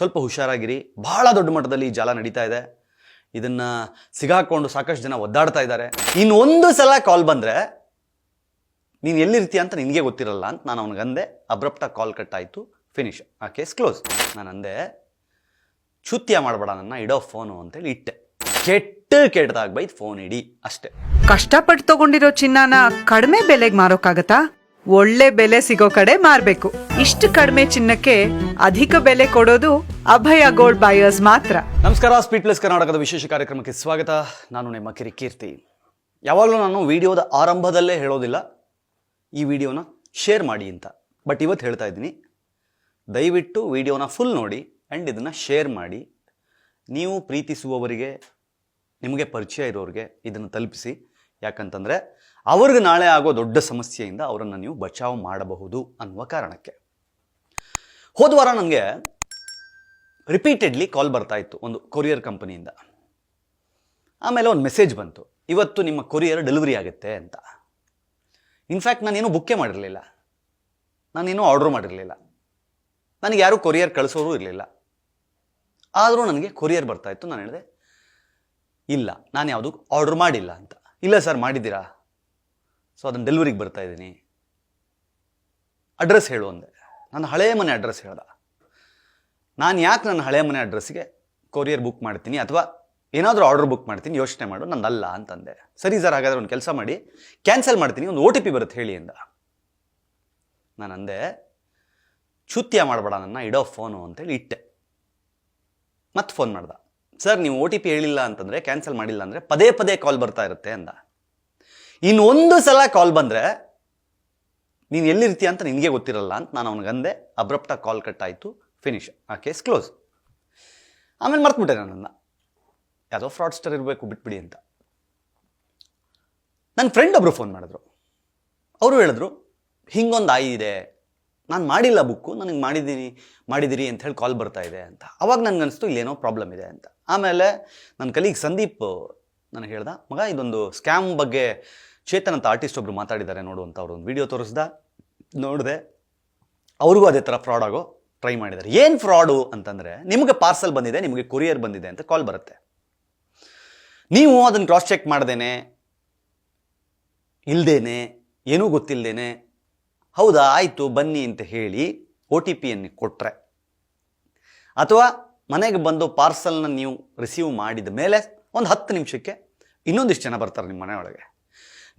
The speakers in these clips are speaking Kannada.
ಸ್ವಲ್ಪ ಹುಷಾರಾಗಿರಿ. ಬಹಳ ದೊಡ್ಡ ಮಟ್ಟದಲ್ಲಿ ಈ ಜಾಲ ನಡೀತಾ ಇದೆ. ಇದನ್ನು ಸಿಗಾಕೊಂಡು ಸಾಕಷ್ಟು ಜನ ಒದ್ದಾಡ್ತಾ ಇದ್ದಾರೆ. ಇನ್ನೊಂದು ಸಲ ಕಾಲ್ ಬಂದರೆ ನೀನು ಎಲ್ಲಿರ್ತೀಯ ಅಂತ ನಿನಗೆ ಗೊತ್ತಿರಲ್ಲ ಅಂತ ನಾನು ಅವನಿಗಂದೆ. ಅಬ್ರಪ್ಟಾಗಿ ಕಾಲ್ ಕಟ್ ಆಯಿತು, ಫಿನಿಶ್, ಆ ಕೇಸ್ ಕ್ಲೋಸ್. ನಾನು ಅಂದೆ, ಚುತ್ಯ ಮಾಡಬೇಡ ನನ್ನ, ಇಡೋ ಫೋನು ಅಂತೇಳಿ ಇಟ್ಟೆ. ಕೆಟ್ಟದಾಗ ಬೈದು ಫೋನ್ ಇಡಿ ಅಷ್ಟೇ. ಕಷ್ಟಪಟ್ಟು ತಗೊಂಡಿರೋ ಚಿನ್ನನ ಕಡಿಮೆ ಬೆಲೆಗೆ ಮಾರೋಕ್ಕಾಗತ್ತಾ? ಒಳ್ಳೆ ಬೆಲೆ ಸಿಗೋ ಕಡೆ ಮಾರ್ಬೇಕು. ಇಷ್ಟು ಕಡಿಮೆ ಚಿನ್ನಕ್ಕೆ ಅಧಿಕ ಬೆಲೆ ಕೊಡೋದು ಅಭಯ ಗೋಲ್ಡ್ ಬಯರ್ಸ್ ಮಾತ್ರ. ನಮಸ್ಕಾರ, ಸ್ಪೀಡ್ ಪ್ಲಸ್ ಕರ್ನಾಟಕದ ವಿಶೇಷ ಕಾರ್ಯಕ್ರಮಕ್ಕೆ ಸ್ವಾಗತ. ನಾನು ನಿಮ್ಮ ಕಿರಿಕೀರ್ತಿ. ಯಾವಾಗಲೂ ನಾನು ವಿಡಿಯೋದ ಆರಂಭದಲ್ಲೇ ಹೇಳೋದಿಲ್ಲ ಈ ವಿಡಿಯೋನ ಶೇರ್ ಮಾಡಿ ಅಂತ, ಬಟ್ ಇವತ್ತು ಹೇಳ್ತಾ ಇದ್ದೀನಿ, ದಯವಿಟ್ಟು ವಿಡಿಯೋನ ಫುಲ್ ನೋಡಿ ಆ್ಯಂಡ್ ಇದನ್ನು ಶೇರ್ ಮಾಡಿ. ನೀವು ಪ್ರೀತಿಸುವವರಿಗೆ, ನಿಮಗೆ ಪರಿಚಯ ಇರೋರಿಗೆ ಇದನ್ನು ತಲುಪಿಸಿ. ಯಾಕಂತಂದರೆ ಅವ್ರಿಗೆ ನಾಳೆ ಆಗೋ ದೊಡ್ಡ ಸಮಸ್ಯೆಯಿಂದ ಅವರನ್ನು ನೀವು ಬಚಾವ್ ಮಾಡಬಹುದು ಅನ್ನುವ ಕಾರಣಕ್ಕೆ. ಹೋದ ವಾರ ನನಗೆ ರಿಪೀಟೆಡ್ಲಿ ಕಾಲ್ ಬರ್ತಾ ಇತ್ತು ಒಂದು ಕೊರಿಯರ್ ಕಂಪನಿಯಿಂದ. ಆಮೇಲೆ ಒಂದು ಮೆಸೇಜ್ ಬಂತು, ಇವತ್ತು ನಿಮ್ಮ ಕೊರಿಯರ್ ಡೆಲಿವರಿ ಆಗುತ್ತೆ ಅಂತ. ಇನ್ಫ್ಯಾಕ್ಟ್ ನಾನೇನು ಬುಕ್ಕೇ ಮಾಡಿರಲಿಲ್ಲ, ನಾನೇನು ಆರ್ಡ್ರ್ ಮಾಡಿರಲಿಲ್ಲ, ನನಗೆ ಯಾರೂ ಕೊರಿಯರ್ ಕಳಿಸೋರು ಇರಲಿಲ್ಲ. ಆದರೂ ನನಗೆ ಕೊರಿಯರ್ ಬರ್ತಾಯಿತ್ತು. ನಾನು ಹೇಳಿದೆ, ಇಲ್ಲ, ನಾನು ಯಾವುದು ಆರ್ಡ್ರ್ ಮಾಡಿಲ್ಲ ಅಂತ. ಇಲ್ಲ ಸರ್, ಮಾಡಿದ್ದೀರಾ, ಸೊ ಅದನ್ನು ಡೆಲಿವರಿಗೆ ಬರ್ತಾ ಇದ್ದೀನಿ, ಅಡ್ರೆಸ್ ಹೇಳು ಅಂದೆ. ನನ್ನ ಹಳೆ ಮನೆ ಅಡ್ರೆಸ್ ಹೇಳ್ದ. ನಾನು ಯಾಕೆ ನನ್ನ ಹಳೆ ಮನೆ ಅಡ್ರೆಸ್ಗೆ ಕೊರಿಯರ್ ಬುಕ್ ಮಾಡ್ತೀನಿ ಅಥವಾ ಏನಾದರೂ ಆರ್ಡರ್ ಬುಕ್ ಮಾಡ್ತೀನಿ, ಯೋಚನೆ ಮಾಡು, ನಂದಲ್ಲ ಅಂತಂದೆ. ಸರಿ ಸರ್, ಹಾಗಾದರೆ ಒಂದು ಕೆಲಸ ಮಾಡಿ, ಕ್ಯಾನ್ಸಲ್ ಮಾಡ್ತೀನಿ, ಒಂದು OTP ಬರುತ್ತೆ ಹೇಳಿ ಅಂದ. ನಾನು ಅಂದೆ, ಚುತ್ಯ ಮಾಡಬೇಡ ನನ್ನ, ಇಡೋ ಫೋನು ಅಂತೇಳಿ ಇಟ್ಟೆ. ಮತ್ತೆ ಫೋನ್ ಮಾಡ್ದ. ಸರ್, ನೀವು OTP ಹೇಳಿಲ್ಲ ಅಂತಂದರೆ, ಕ್ಯಾನ್ಸಲ್ ಮಾಡಿಲ್ಲ ಅಂದರೆ ಪದೇ ಪದೇ ಕಾಲ್ ಬರ್ತಾ ಇರುತ್ತೆ ಅಂದ. ಇನ್ನೊಂದು ಸಲ ಕಾಲ್ ಬಂದರೆ ನೀನು ಎಲ್ಲಿರ್ತೀಯ ಅಂತ ನಿನಗೆ ಗೊತ್ತಿರಲ್ಲ ಅಂತ ನಾನು ಅವನಿಗಂದೆ. ಅಬ್ರಪ್ಟಾಗಿ ಕಾಲ್ ಕಟ್ ಆಯಿತು, ಫಿನಿಶ್, ಆ ಕೇಸ್ ಕ್ಲೋಸ್. ಆಮೇಲೆ ಮರ್ತ್ಬಿಟ್ಟೆ ನನ್ನನ್ನು. ಯಾವುದೋ ಫ್ರಾಡ್ಸ್ಟರ್ ಇರಬೇಕು, ಬಿಟ್ಬಿಡಿ ಅಂತ. ನನ್ನ ಫ್ರೆಂಡ್ ಒಬ್ಬರು ಫೋನ್ ಮಾಡಿದ್ರು. ಅವರು ಹೇಳಿದ್ರು, ಹಿಂಗೊಂದು ಇದೆ, ನಾನು ಮಾಡಿಲ್ಲ ಬುಕ್ಕು, ನನಗೆ ಮಾಡಿದಿರಿ ಅಂತ ಹೇಳಿ ಕಾಲ್ ಬರ್ತಾ ಇದೆ ಅಂತ. ಅವಾಗ ನನಗನ್ನಿಸ್ತು ಇಲ್ಲೇನೋ ಪ್ರಾಬ್ಲಮ್ ಇದೆ ಅಂತ. ಆಮೇಲೆ ನನ್ನ ಕಲೀಗ್ ಸಂದೀಪ್ ನನಗೆ ಹೇಳ್ದ, ಮಗ, ಇದೊಂದು ಸ್ಕ್ಯಾಮ್ ಬಗ್ಗೆ ಚೇತನ್ ಅಂತ ಆರ್ಟಿಸ್ಟ್ ಒಬ್ರು ಮಾತಾಡಿದ್ದಾರೆ ನೋಡು ಅಂತ. ಅವರು ಒಂದು ವಿಡಿಯೋ ತೋರಿಸ್ದ, ನೋಡಿದೆ. ಅವ್ರಿಗೂ ಅದೇ ಥರ ಫ್ರಾಡ್ ಆಗೋ ಟ್ರೈ ಮಾಡಿದ್ದಾರೆ. ಏನು ಫ್ರಾಡು ಅಂತಂದರೆ, ನಿಮಗೆ ಪಾರ್ಸಲ್ ಬಂದಿದೆ, ನಿಮಗೆ ಕೊರಿಯರ್ ಬಂದಿದೆ ಅಂತ ಕಾಲ್ ಬರುತ್ತೆ. ನೀವು ಅದನ್ನು ಕ್ರಾಸ್ ಚೆಕ್ ಮಾಡ್ದೇನೆ, ಇಲ್ದೇನೆ, ಏನೂ ಗೊತ್ತಿಲ್ಲದೇನೆ, ಹೌದಾ ಆಯಿತು ಬನ್ನಿ ಅಂತ ಹೇಳಿ OTPಯನ್ನು ಕೊಟ್ಟರೆ, ಅಥವಾ ಮನೆಗೆ ಬಂದು ಪಾರ್ಸಲ್ನ ನೀವು ರಿಸೀವ್ ಮಾಡಿದ ಮೇಲೆ ಒಂದು 10 ನಿಮಿಷಕ್ಕೆ ಇನ್ನೊಂದಿಷ್ಟು ಜನ ಬರ್ತಾರೆ ನಿಮ್ಮ ಮನೆಯೊಳಗೆ.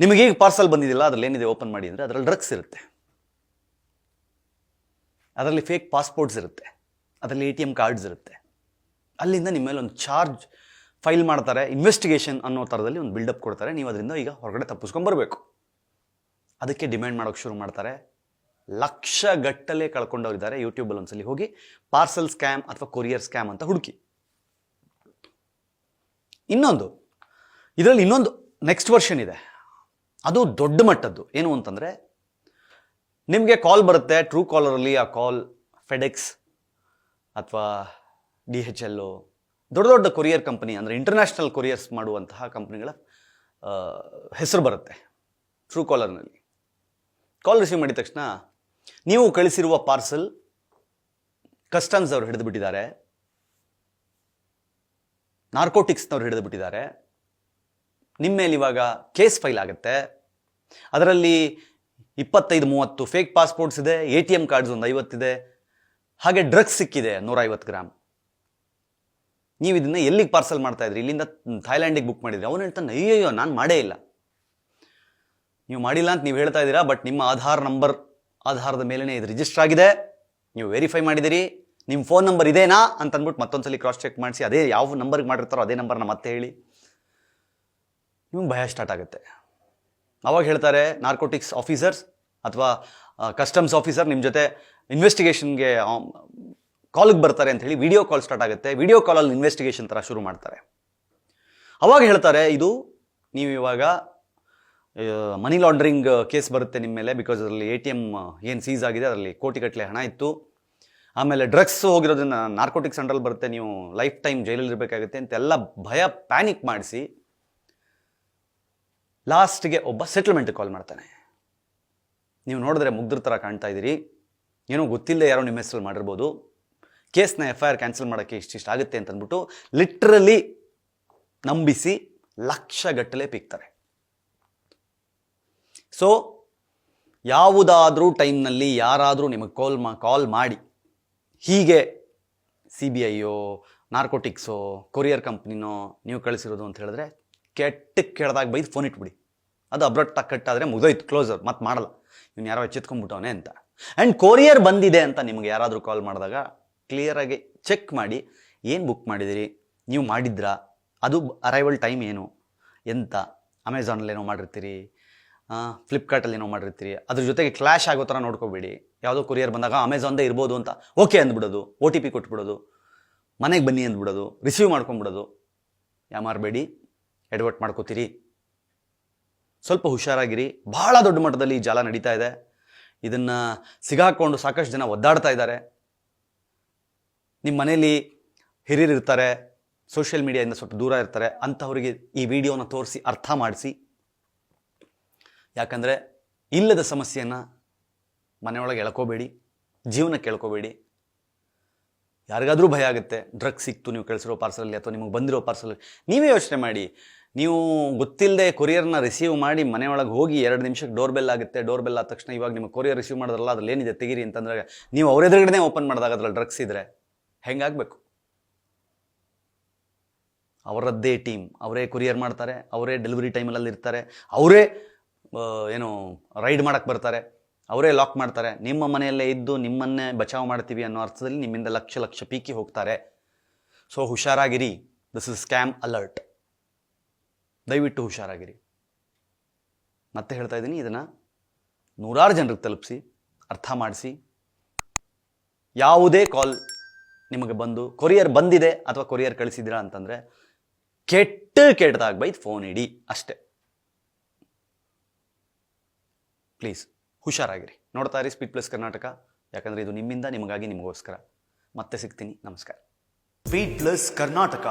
ನಿಮಗೀಗ ಪಾರ್ಸಲ್ ಬಂದಿದ್ದಿಲ್ಲ, ಅದರಲ್ಲಿ ಏನಿದೆ ಓಪನ್ ಮಾಡಿ ಅಂದರೆ ಅದರಲ್ಲಿ ಡ್ರಗ್ಸ್ ಇರುತ್ತೆ, ಅದರಲ್ಲಿ ಫೇಕ್ ಪಾಸ್ಪೋರ್ಟ್ಸ್ ಇರುತ್ತೆ, ಅದರಲ್ಲಿ ATM ಕಾರ್ಡ್ಸ್ ಇರುತ್ತೆ. ಅಲ್ಲಿಂದ ನಿಮ್ಮ ಮೇಲೆ ಒಂದು ಚಾರ್ಜ್ ಫೈಲ್ ಮಾಡ್ತಾರೆ, ಇನ್ವೆಸ್ಟಿಗೇಷನ್ ಅನ್ನೋ ಥರದಲ್ಲಿ ಒಂದು ಬಿಲ್ಡಪ್ ಕೊಡ್ತಾರೆ. ನೀವು ಅದರಿಂದ ಈಗ ಹೊರಗಡೆ ತಪ್ಪಿಸ್ಕೊಂಬರ್ಬೇಕು. ಅದಕ್ಕೆ ಡಿಮ್ಯಾಂಡ್ ಮಾಡೋಕ್ಕೆ ಶುರು ಮಾಡ್ತಾರೆ. ಲಕ್ಷಗಟ್ಟಲೆ ಕಳ್ಕೊಂಡವರಿದ್ದಾರೆ. ಯೂಟ್ಯೂಬಲ್ಲಿ ಒಂದ್ಸಲಿ ಹೋಗಿ ಪಾರ್ಸಲ್ ಸ್ಕ್ಯಾಮ್ ಅಥವಾ ಕೊರಿಯರ್ ಸ್ಕ್ಯಾಮ್ ಅಂತ ಹುಡುಕಿ. ಇದರಲ್ಲಿ ಇನ್ನೊಂದು ನೆಕ್ಸ್ಟ್ ವರ್ಷನ್ ಇದೆ, ಅದು ದೊಡ್ಡ ಮಟ್ಟದ್ದು. ಏನು ಅಂತಂದರೆ, ನಿಮಗೆ ಕಾಲ್ ಬರುತ್ತೆ ಟ್ರೂ ಕಾಲರಲ್ಲಿ. ಆ ಕಾಲ್ ಫೆಡೆಕ್ಸ್ ಅಥವಾ DHL, ದೊಡ್ಡ ದೊಡ್ಡ ಕೊರಿಯರ್ ಕಂಪನಿ, ಅಂದರೆ ಇಂಟರ್ನ್ಯಾಷನಲ್ ಕೊರಿಯರ್ಸ್ ಮಾಡುವಂತಹ ಕಂಪ್ನಿಗಳ ಹೆಸರು ಬರುತ್ತೆ ಟ್ರೂ ಕಾಲರ್ನಲ್ಲಿ. ಕಾಲ್ ರಿಸೀವ್ ಮಾಡಿದ ತಕ್ಷಣ ನೀವು ಕಳಿಸಿರುವ ಪಾರ್ಸಲ್ ಕಸ್ಟಮ್ಸ್ ಅವರು ಹಿಡಿದು ಬಿಟ್ಟಿದ್ದಾರೆ, ನಾರ್ಕೋಟಿಕ್ಸ್ನವ್ರು ಹಿಡಿದು ಬಿಟ್ಟಿದ್ದಾರೆ, ನಿಮ್ಮ ಮೇಲೆ ಇವಾಗ ಕೇಸ್ ಫೈಲ್ ಆಗುತ್ತೆ. ಅದರಲ್ಲಿ 25-30 ಫೇಕ್ ಪಾಸ್ಪೋರ್ಟ್ಸ್ ಇದೆ, ATM ಕಾರ್ಡ್ಸ್ ಒಂದು 50 ಇದೆ, ಹಾಗೆ ಡ್ರಗ್ಸ್ ಸಿಕ್ಕಿದೆ 150 ಗ್ರಾಮ್. ನೀವು ಇದನ್ನು ಎಲ್ಲಿಗೆ ಪಾರ್ಸಲ್ ಮಾಡ್ತಾ ಇದ್ರಿ? ಇಲ್ಲಿಂದ ಥೈಲ್ಯಾಂಡಿಗೆ ಬುಕ್ ಮಾಡಿದ್ರಿ. ಅವನು ಹೇಳ್ತಾನೆ, ಅಯ್ಯಯ್ಯೋ ನಾನು ಮಾಡೇ ಇಲ್ಲ. ನೀವು ಮಾಡಿಲ್ಲ ಅಂತ ನೀವು ಹೇಳ್ತಾ ಇದ್ದೀರಾ, ಬಟ್ ನಿಮ್ಮ ಆಧಾರದ ಮೇಲೇ ಇದು ರಿಜಿಸ್ಟರ್ ಆಗಿದೆ, ನೀವು ವೆರಿಫೈ ಮಾಡಿದಿರಿ, ನಿಮ್ಮ ಫೋನ್ ನಂಬರ್ ಇದೇನಾ ಅಂತ ಅಂದ್ಬಿಟ್ಟು ಮತ್ತೊಂದ್ಸಲಿ ಕ್ರಾಸ್ ಚೆಕ್ ಮಾಡಿಸಿ, ಅದೇ ಯಾವ ನಂಬರ್ಗೆ ಮಾಡಿರ್ತಾರೋ ಅದೇ ನಂಬರ್ನ ಮತ್ತೆ ಹೇಳಿ. ನಿಮಗೆ ಭಯ ಸ್ಟಾರ್ಟ್ ಆಗುತ್ತೆ. ಅವಾಗ ಹೇಳ್ತಾರೆ, ನಾರ್ಕೋಟಿಕ್ಸ್ ಆಫೀಸರ್ಸ್ ಅಥವಾ ಕಸ್ಟಮ್ಸ್ ಆಫೀಸರ್ ನಿಮ್ಮ ಜೊತೆ ಇನ್ವೆಸ್ಟಿಗೇಷನ್ಗೆ ಕಾಲಿಗೆ ಬರ್ತಾರೆ ಅಂತ ಹೇಳಿ ವಿಡಿಯೋ ಕಾಲ್ ಸ್ಟಾರ್ಟ್ ಆಗುತ್ತೆ. ವಿಡಿಯೋ ಕಾಲಲ್ಲಿ ಇನ್ವೆಸ್ಟಿಗೇಷನ್ ಥರ ಶುರು ಮಾಡ್ತಾರೆ. ಅವಾಗ ಹೇಳ್ತಾರೆ, ಇದು ನೀವು ಇವಾಗ ಮನಿ ಲಾಂಡ್ರಿಂಗ್ ಕೇಸ್ ಬರುತ್ತೆ ನಿಮ್ಮ ಮೇಲೆ, ಬಿಕಾಸ್ ಅದರಲ್ಲಿ ATM ಏನು ಸೀಸ್ ಆಗಿದೆ, ಅದರಲ್ಲಿ ಕೋಟಿಗಟ್ಟಲೆ ಹಣ ಇತ್ತು. ಆಮೇಲೆ ಡ್ರಗ್ಸ್ ಹೋಗಿರೋದ್ರಿಂದ ನಾರ್ಕೋಟಿಕ್ಸ್ ಅಂಡರಲ್ಲಿ ಬರುತ್ತೆ, ನೀವು ಲೈಫ್ ಟೈಮ್ ಜೈಲಲ್ಲಿ ಇರಬೇಕಾಗುತ್ತೆ ಅಂತೆಲ್ಲ ಭಯ, ಪ್ಯಾನಿಕ್ ಮಾಡಿಸಿ ಲಾಸ್ಟ್ಗೆ ಒಬ್ಬ ಸೆಟಲ್ಮೆಂಟ್ಗೆ ಕಾಲ್ ಮಾಡ್ತಾನೆ. ನೀವು ನೋಡಿದ್ರೆ ಮುಗ್ಧರ ಥರ ಕಾಣ್ತಾ ಇದ್ದೀರಿ, ಏನೋ ಗೊತ್ತಿಲ್ಲದೆ ಯಾರೋ ನಿಮ್ಮ ಹೆಸರಲ್ಲಿ ಮಾಡಿರ್ಬೋದು, ಕೇಸ್ನ FIR ಕ್ಯಾನ್ಸಲ್ ಮಾಡೋಕ್ಕೆ ಇಷ್ಟಿಷ್ಟು ಆಗುತ್ತೆ ಅಂತ ಅಂದ್ಬಿಟ್ಟು ಲಿಟ್ರಲಿ ನಂಬಿಸಿ ಲಕ್ಷಗಟ್ಟಲೆ ಪೀಕ್ತಾರೆ. ಸೊ ಯಾವುದಾದ್ರೂ ಟೈಮ್ನಲ್ಲಿ ಯಾರಾದರೂ ನಿಮಗೆ ಕಾಲ್ ಮಾಡಿ ಹೀಗೆ CBIಯೋ ನಾರ್ಕೋಟಿಕ್ಸೋ ಕೊರಿಯರ್ ಕಂಪ್ನಿನೋ ನೀವು ಕಳಿಸಿರೋದು ಅಂತ ಹೇಳಿದ್ರೆ ಕೆಟ್ಟಕ್ಕೆ ಕೆಡ್ದಾಗ ಬೈದು ಫೋನ್ ಇಟ್ಬಿಡಿ. ಅದು ಅಬ್ರಟ್ ಕಟ್ಟಾದರೆ ಮುಗಿದೋಯ್ತು, ಕ್ಲೋಸರ್, ಮತ್ತೆ ಮಾಡಲ್ಲ, ಇವ್ನು ಯಾರೋ ಎಚ್ಚೆತ್ಕೊಂಡ್ಬಿಟ್ಟವನೆ ಅಂತ. ಆ್ಯಂಡ್ ಕೊರಿಯರ್ ಬಂದಿದೆ ಅಂತ ನಿಮಗೆ ಯಾರಾದರೂ ಕಾಲ್ ಮಾಡಿದಾಗ ಕ್ಲಿಯರಾಗಿ ಚೆಕ್ ಮಾಡಿ, ಏನು ಬುಕ್ ಮಾಡಿದಿರಿ, ನೀವು ಮಾಡಿದ್ರಾ, ಅದು ಅರೈವಲ್ ಟೈಮ್ ಏನು, ಎಂತ, ಅಮೆಝಾನಲ್ಲಿ ಏನೋ ಮಾಡಿರ್ತೀರಿ, ಫ್ಲಿಪ್ಕಾರ್ಟಲ್ಲಿ ಏನೋ ಮಾಡಿರ್ತೀರಿ, ಅದ್ರ ಜೊತೆಗೆ ಕ್ಲಾಶ್ ಆಗೋ ಥರ ನೋಡ್ಕೋಬೇಡಿ. ಯಾವುದೋ ಕೊರಿಯರ್ ಬಂದಾಗ ಅಮೆಝಾನ್ದೇ ಇರ್ಬೋದು ಅಂತ ಓಕೆ ಅಂದ್ಬಿಡೋದು, OTP ಕೊಟ್ಬಿಡೋದು, ಮನೆಗೆ ಬನ್ನಿ ಅಂದ್ಬಿಡೋದು, ರಿಸೀವ್ ಮಾಡ್ಕೊಂಬಿಡೋದು. ಯಾಮಾರಬೇಡಿ, ಎಡವಟ್ ಮಾಡ್ಕೋತೀರಿ. ಸ್ವಲ್ಪ ಹುಷಾರಾಗಿರಿ. ಬಹಳ ದೊಡ್ಡ ಮಟ್ಟದಲ್ಲಿ ಈ ಜಾಲ ನಡೀತಾ ಇದೆ. ಇದನ್ನು ಸಿಗಾಕೊಂಡು ಸಾಕಷ್ಟು ಜನ ಒದ್ದಾಡ್ತಾ ಇದ್ದಾರೆ. ನಿಮ್ಮ ಮನೇಲಿ ಹಿರಿಯರು ಇರ್ತಾರೆ, ಸೋಷಿಯಲ್ ಮೀಡಿಯಾದಿಂದ ಸ್ವಲ್ಪ ದೂರ ಇರ್ತಾರೆ, ಅಂಥವರಿಗೆ ಈ ವಿಡಿಯೋನ ತೋರಿಸಿ ಅರ್ಥ ಮಾಡಿಸಿ. ಯಾಕಂದರೆ ಇಲ್ಲದ ಸಮಸ್ಯೆಯನ್ನು ಮನೆಯೊಳಗೆ ಎಳ್ಕೋಬೇಡಿ, ಜೀವನಕ್ಕೆ ಎಳ್ಕೋಬೇಡಿ. ಯಾರಿಗಾದರೂ ಭಯ ಆಗುತ್ತೆ, ಡ್ರಗ್ಸ್ ಸಿಕ್ತು ನೀವು ಕಳಿಸಿರೋ ಪಾರ್ಸಲಲ್ಲಿ ಅಥವಾ ನಿಮಗೆ ಬಂದಿರೋ ಪಾರ್ಸಲಲ್ಲಿ. ನೀವೇ ಯೋಚನೆ ಮಾಡಿ, ನೀವು ಗೊತ್ತಿಲ್ಲದೆ ಕೊರಿಯರ್ನ ರಿಸೀವ್ ಮಾಡಿ ಮನೆಯೊಳಗೆ ಹೋಗಿ 2 ನಿಮಿಷಕ್ಕೆ ಡೋರ್ ಬೆಲ್ ಆಗುತ್ತೆ. ಡೋರ್ ಬೆಲ್ ಆದ ತಕ್ಷಣ ಇವಾಗ ನಿಮಗೆ ಕೊರಿಯರ್ ರಿಸೀವ್ ಮಾಡಿದ್ರಲ್ಲ, ಅದ್ರಲ್ಲಿ ಏನಿದೆ ತೆಗೀರಿ ಅಂತಂದ್ರೆ ನೀವು ಅವ್ರ ಎದುರುಗಡೆ ಓಪನ್ ಮಾಡಿದಾಗ ಅದ್ರಲ್ಲಿ ಡ್ರಗ್ಸ್ ಇದ್ದರೆ ಹೆಂಗಾಗಬೇಕು? ಅವರದ್ದೇ ಟೀಮ್, ಅವರೇ ಕೊರಿಯರ್ ಮಾಡ್ತಾರೆ, ಅವರೇ ಡೆಲಿವರಿ ಟೈಮಲ್ಲಿ ಇರ್ತಾರೆ, ಅವರೇ ಏನು ರೈಡ್ ಮಾಡೋಕ್ಕೆ ಬರ್ತಾರೆ, ಅವರೇ ಲಾಕ್ ಮಾಡ್ತಾರೆ. ನಿಮ್ಮ ಮನೆಯಲ್ಲೇ ಇದ್ದು ನಿಮ್ಮನ್ನೇ ಬಚಾವ್ ಮಾಡ್ತೀವಿ ಅನ್ನೋ ಅರ್ಥದಲ್ಲಿ ನಿಮ್ಮಿಂದ ಲಕ್ಷ ಪೀಕಿ ಹೋಗ್ತಾರೆ. ಸೊ ಹುಷಾರಾಗಿರಿ. This is scam alert. ದಯವಿಟ್ಟು ಹುಷಾರಾಗಿರಿ. ಮತ್ತೆ ಹೇಳ್ತಾ ಇದ್ದೀನಿ, ಇದನ್ನು ನೂರಾರು ಜನರಿಗೆ ತಲುಪಿಸಿ, ಅರ್ಥ ಮಾಡಿಸಿ. ಯಾವುದೇ ಕಾಲ್ ನಿಮಗೆ ಬಂದು ಕೊರಿಯರ್ ಬಂದಿದೆ ಅಥವಾ ಕೊರಿಯರ್ ಕಳಿಸಿದ್ದೀರಾ ಅಂತಂದರೆ ಕೆಟ್ಟದಾಗ ಬೈದು ಫೋನ್ ಇಡಿ ಅಷ್ಟೇ. ಪ್ಲೀಸ್ ಹುಷಾರಾಗಿರಿ. ನೋಡ್ತಾ ಇರಿ ಸ್ಪೀಡ್ ಪ್ಲಸ್ ಕರ್ನಾಟಕ. ಯಾಕಂದರೆ ಇದು ನಿಮ್ಮಿಂದ ನಿಮಗಾಗಿ ನಿಮಗೋಸ್ಕರ. ಮತ್ತೆ ಸಿಗ್ತೀನಿ. ನಮಸ್ಕಾರ. Speed plus Karnataka.